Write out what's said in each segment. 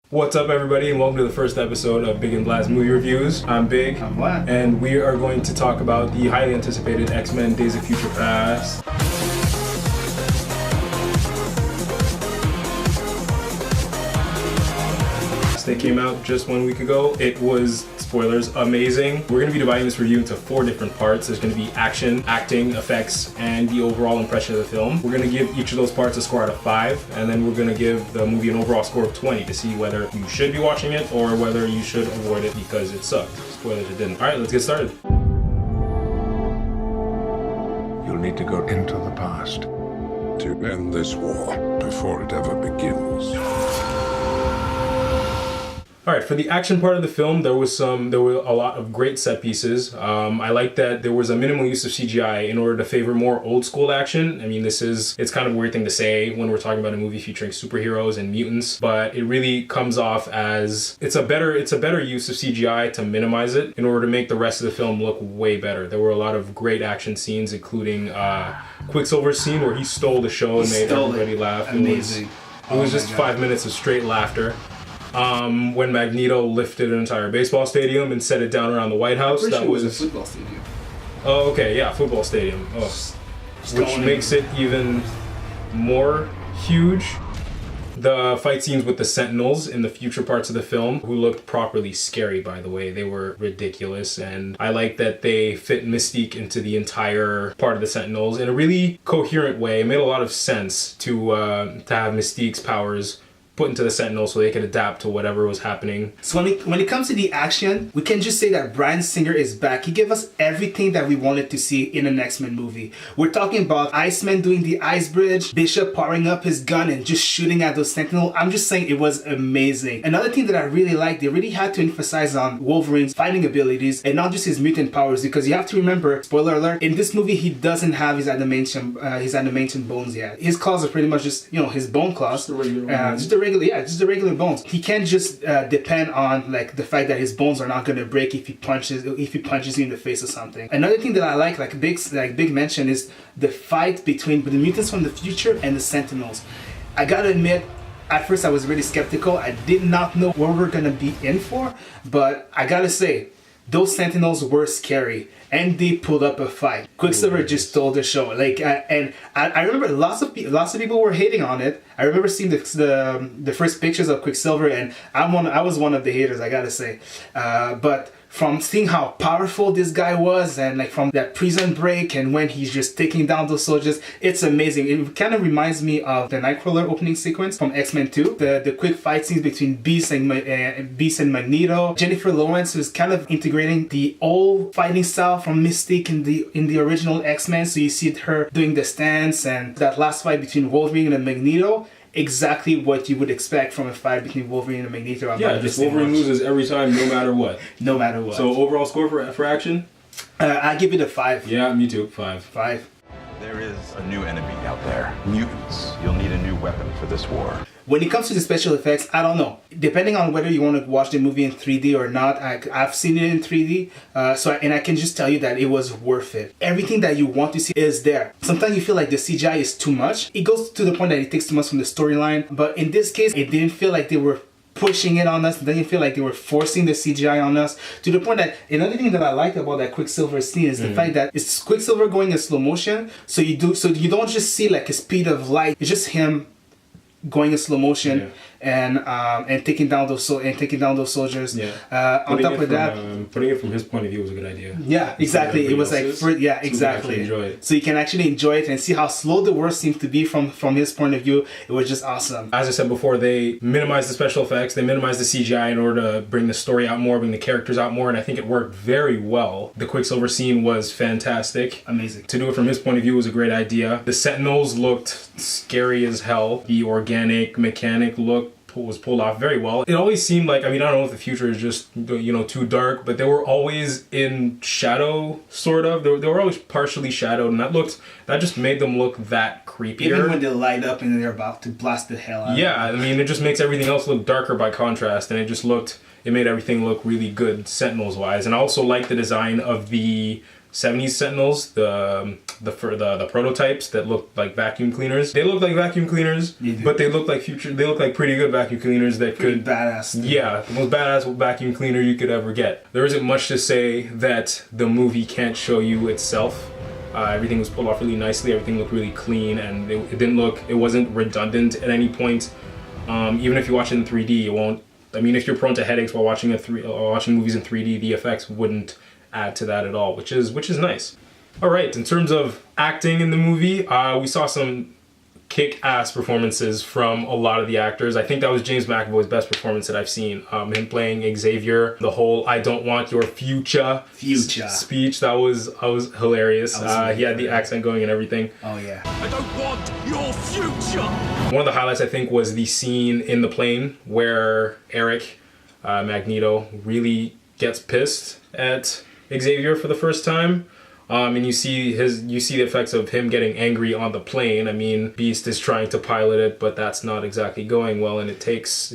What's up, everybody, and welcome to the first episode of Big and Vlad's Movie Reviews. I'm Big. I'm Vlad. And we are going to talk about the highly anticipated X-Men Days of Future Past. They came out just 1 week ago. It was, spoilers, amazing. We're going to be dividing this review into 4 different parts. There's going to be action, acting, effects, and the overall impression of the film. We're going to give each of those parts a score out of 5, and then we're going to give the movie an overall score of 20 to see whether you should be watching it or whether you should avoid it because it sucked. Spoilers, it didn't. Alright, let's get started. You'll need to go into the past to end this war before it ever begins. Alright, for the action part of the film, there were a lot of great set pieces. I like that there was a minimal use of CGI in order to favor more old school action. I mean, it's kind of a weird thing to say when we're talking about a movie featuring superheroes and mutants, but it really comes off as it's a better use of CGI to minimize it in order to make the rest of the film look way better. There were a lot of great action scenes, including Quicksilver's scene where he stole the show and made everybody laugh. Amazing. It was just 5 minutes of straight laughter. When Magneto lifted an entire baseball stadium and set it down around the White House, that was a football stadium. Oh, okay, yeah, football stadium. Oh. Which makes it even more huge. The fight scenes with the Sentinels in the future parts of the film, who looked properly scary, by the way. They were ridiculous, and I like that they fit Mystique into the entire part of the Sentinels in a really coherent way. It made a lot of sense to have Mystique's powers put into the Sentinels so they could adapt to whatever was happening. So when it comes to the action, we can just say that Bryan Singer is back. He gave us everything that we wanted to see in an X-Men movie. We're talking about Iceman doing the ice bridge, Bishop powering up his gun and just shooting at those Sentinels. I'm just saying it was amazing. Another thing that I really liked, they really had to emphasize on Wolverine's fighting abilities and not just his mutant powers, because you have to remember, spoiler alert, in this movie he doesn't have his adamantium bones yet. His claws are pretty much just, his bone claws. Just the regular bones. He can't just depend on like the fact that his bones are not gonna break if he punches you in the face or something. Another thing that I like Big mentioned, is the fight between the mutants from the future and the Sentinels. I gotta admit, at first I was really skeptical. I did not know what we were gonna be in for, but I gotta say, those Sentinels were scary, and they pulled up a fight. Quicksilver just stole the show. And I remember lots of people were hating on it. I remember seeing the first pictures of Quicksilver, and I was one of the haters, I gotta say. But from seeing how powerful this guy was, and like from that prison break, and when he's just taking down those soldiers, it's amazing. It kind of reminds me of the Nightcrawler opening sequence from X-Men 2. The quick fight scenes between Beast and Magneto. Jennifer Lawrence was kind of integrating the old fighting style from Mystique in the original X-Men. So you see her doing the stance, and that last fight between Wolverine and Magneto. Exactly what you would expect from a fight between Wolverine and Magneto. Just Wolverine loses every time, no matter what. No matter what. So overall score for action? I give it a 5. Yeah, me too. 5. 5. There is a new enemy out there. Mutants. You'll need a new weapon for this war. When it comes to the special effects, I don't know. Depending on whether you want to watch the movie in 3D or not, I've seen it in 3D, and I can just tell you that it was worth it. Everything that you want to see is there. Sometimes you feel like the CGI is too much. It goes to the point that it takes too much from the storyline, but in this case, it didn't feel like they were pushing it on us. It didn't feel like they were forcing the CGI on us, to the point that another thing that I liked about that Quicksilver scene is the fact that it's Quicksilver going in slow motion, so you don't just see like a speed of light. It's just him going in slow motion and taking down those soldiers. On top of that, putting it from his point of view was a good idea. Yeah, exactly. It was like exactly. Enjoy it. So you can actually enjoy it and see how slow the world seems to be from his point of view. It was just awesome. As I said before, they minimized the special effects, they minimized the CGI in order to bring the story out more, bring the characters out more, and I think it worked very well. The Quicksilver scene was fantastic. Amazing. To do it from his point of view was a great idea. The Sentinels looked scary as hell. The organic mechanic look was pulled off very well. It always seemed like, I don't know if the future is just, too dark, but they were always in shadow, sort of. They were always partially shadowed, and that just made them look that creepier. Even when they light up and they're about to blast the hell out of them. It just makes everything else look darker by contrast, and it made everything look really good Sentinels-wise. And I also like the design of the '70s Sentinels, the prototypes that look like vacuum cleaners. They look like vacuum cleaners, but they look like pretty good vacuum cleaners that Pretty could badass. Yeah, the most badass vacuum cleaner you could ever get. There isn't much to say that the movie can't show you itself. Everything was pulled off really nicely. Everything looked really clean, and it wasn't redundant at any point. Even if you watch it in 3D, it won't. I mean, if you're prone to headaches while watching movies in 3D, the effects wouldn't add to that at all, which is nice. All right, in terms of acting in the movie, we saw some kick-ass performances from a lot of the actors. I think that was James McAvoy's best performance that I've seen. Him playing Xavier, the whole "I don't want your future" speech, that was hilarious. He had the accent going and everything. Oh yeah. I don't want your future. One of the highlights, I think, was the scene in the plane where Eric, Magneto, really gets pissed at Xavier for the first time. And you see the effects of him getting angry on the plane. I mean, Beast is trying to pilot it, but that's not exactly going well, and it takes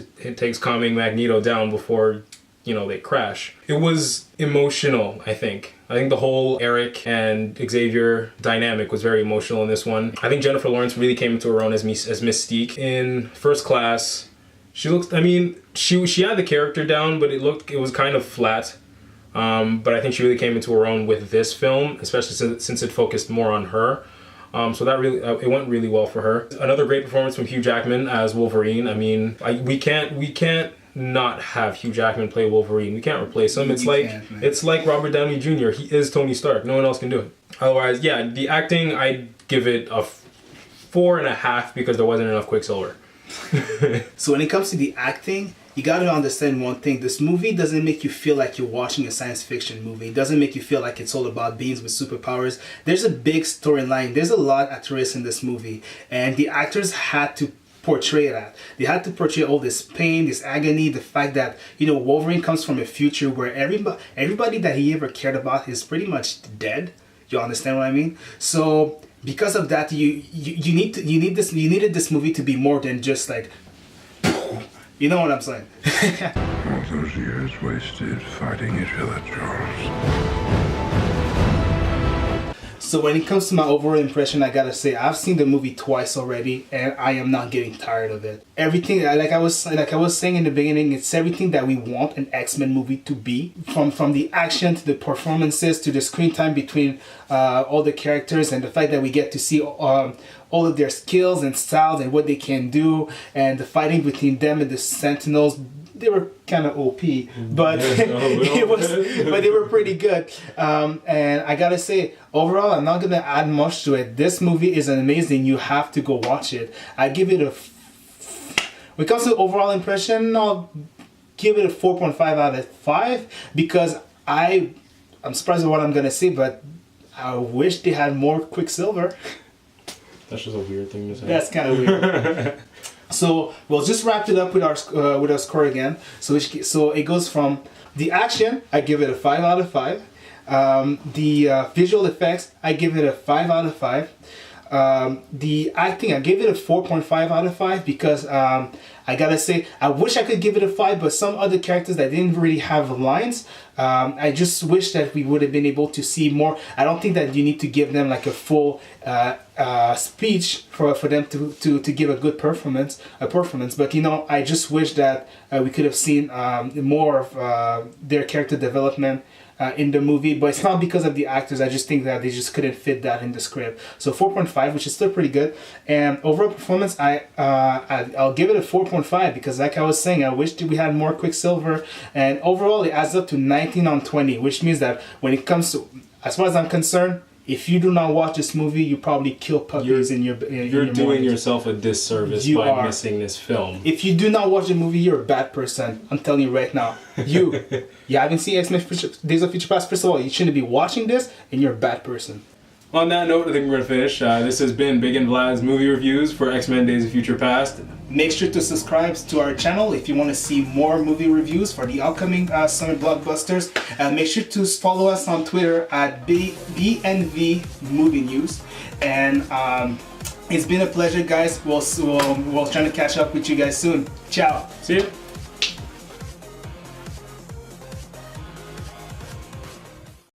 calming Magneto down before, they crash. It was emotional, I think. I think the whole Eric and Xavier dynamic was very emotional in this one. I think Jennifer Lawrence really came into her own as Mystique in First Class. She had the character down, but it was kind of flat. But I think she really came into her own with this film, especially since it focused more on her. So that really it went really well for her. Another great performance from Hugh Jackman as Wolverine. I mean, we can't not have Hugh Jackman play Wolverine. We can't replace him. It's like Robert Downey Jr. He is Tony Stark. No one else can do it. Otherwise, yeah, the acting, I'd give it a 4.5 because there wasn't enough Quicksilver. So when it comes to the acting, you got to understand one thing. This movie doesn't make you feel like you're watching a science fiction movie. It doesn't make you feel like it's all about beings with superpowers. There's a big storyline. There's a lot at risk in this movie. And the actors had to portray that. They had to portray all this pain, this agony, the fact that, Wolverine comes from a future where everybody that he ever cared about is pretty much dead. You understand what I mean? So because of that, you needed this movie to be more than just like, you know what I'm saying? All those years wasted fighting each other, Charles. So when it comes to my overall impression, I gotta say I've seen the movie twice already, and I am not getting tired of it. Everything, like I was saying in the beginning, it's everything that we want an X-Men movie to be. From the action to the performances to the screen time between all the characters, and the fact that we get to see all of their skills and styles and what they can do, and the fighting between them and the Sentinels. They were kind of OP, but but they were pretty good. And I gotta say, overall, I'm not gonna add much to it. This movie is amazing. You have to go watch it. I give it when it comes to overall impression, I'll give it a 4.5 out of 5 because I'm surprised at what I'm gonna say, but I wish they had more Quicksilver. That's just a weird thing to say. That's kind of weird. So we'll just wrap it up with our score again. So it goes from the action, I give it a 5 out of 5. The visual effects, I give it a 5 out of 5. The acting, I gave it a 4.5 out of 5 because I gotta say, I wish I could give it a 5, but some other characters that didn't really have lines, I just wish that we would have been able to see more. I don't think that you need to give them like a full speech for them to give a good performance. But I just wish that we could have seen more of their character development in the movie, but it's not because of the actors. I just think that they just couldn't fit that in the script. So 4.5, which is still pretty good. And overall performance, I'll give it a 4.5 because, like I was saying, I wish that we had more Quicksilver. And overall, it adds up to 19 on 20, which means that when it comes to, as far as I'm concerned, if you do not watch this movie, you probably kill puppies in your You're doing yourself a disservice by missing this film. If you do not watch the movie, you're a bad person. I'm telling you right now. You haven't seen X-Men Days of Future Past. First of all, you shouldn't be watching this, and you're a bad person. On that note, I think we're going to finish. This has been Big and Vlad's movie reviews for X-Men Days of Future Past. Make sure to subscribe to our channel if you want to see more movie reviews for the upcoming summer blockbusters. Make sure to follow us on Twitter at BnV Movie News. And it's been a pleasure, guys. We'll try to catch up with you guys soon. Ciao. See you.